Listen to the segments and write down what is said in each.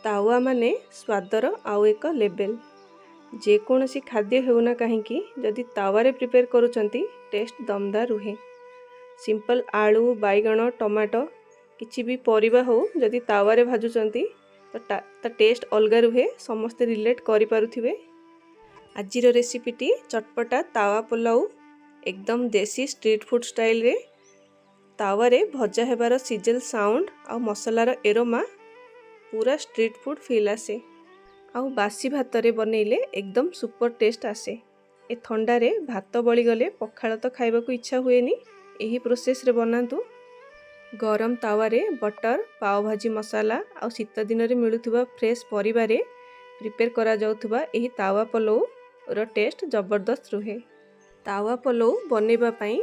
तावा माने स्वादर आउ एक लेवल। जेकोसी खाद्य होना कहीं जदि तावारे प्रिपेयर करुँच टेस्ट दमदार रुहे। सिंपल आलू बैगण टमाटो किछि भी परिबा हो जदि तावारे भाजुचंती तो टेस्ट अलग रुहे। समस्ते रिलेट करि पारुथिबे। आजिर रेसिपीटी चटपटा तावा पुलाव एकदम देसी स्ट्रीट फूड स्टाइल रे तावारे भजा हेबार सिजल साउंड आ मसलार एरोमा पूरा स्ट्रीट फूड फील आसे। आउ बासी भात रे बनैले एकदम सुपर टेस्ट आसे। ए थंडा रे भात बळी गले पखाळ तो खाइबा को इच्छा हुएनी। एही प्रोसेस रे बनातु। गरम तावा रे बटर पाव भाजी मसाला आ शीत दिन रे मिलुथुबा फ्रेश परिबा रे प्रिपेयर करा जाउथुबा एही तावा पलौ रो टेस्ट जबरदस्त रुहे। तावा पलौ बनेबा पई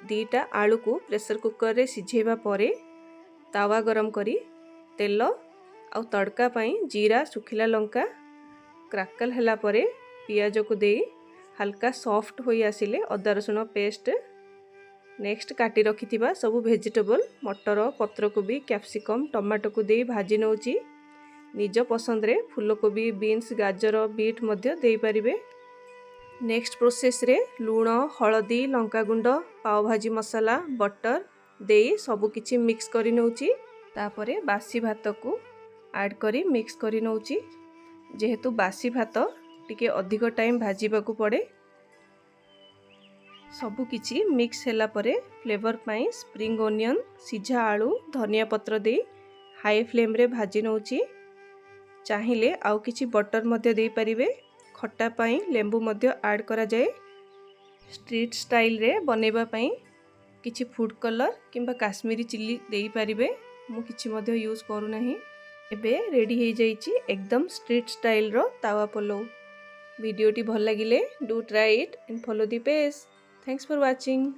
दीटा आलू को प्रेशर कुकर रे सिझेबा परे तावा गरम करी तेल आ तड़का पई जीरा सुखिला लंका क्रैकल हला परे पियाज को दे हल्का सॉफ्ट होई आसिले अदा रसुण पेस्ट नेक्स्ट काटी रखिथिबा सब वेजिटेबल मटर पत्रकोबी कैप्सिकम टमाटो को दे भाजी नउची। निज पसंद रे फूलकोबी बीन्स गाजर बीट मध्य दे परिबे। नेक्स्ट प्रोसेस रे लूण हळदी लंका गुंड पाव भाजी मसाला बटर दे सब किछि मिक्स करी नउची। तापरे बासी भात को ऐड करी मिक्स करी नउची। जेहेतु बासी भात टिके अधिक टाइम भाजीबा को पड़े। सबु किछि मिक्स हैला परे फ्लेवर पाई स्प्रिंग ओनियन सिझा आलू धनिया पत्र दे हाई फ्लेम रे भाजी नउची। चाहिले आउ किछि बटर मध्य दे परिबे। खट्टा पाई लेंबू मध्य ऐड करा जाए। स्ट्रीट स्टाइल रे बनेबा पाई किछि फूड कलर किंबा काश्मीरी चिल्ली दे परिबे। मु किछि मध्य यूज करू नाही। एबे रेडी हो जाइछि एकदम स्ट्रीट स्टाइल रो तावा पलौ। वीडियोटी भल लागिले do try it and follow the page. Thanks for watching.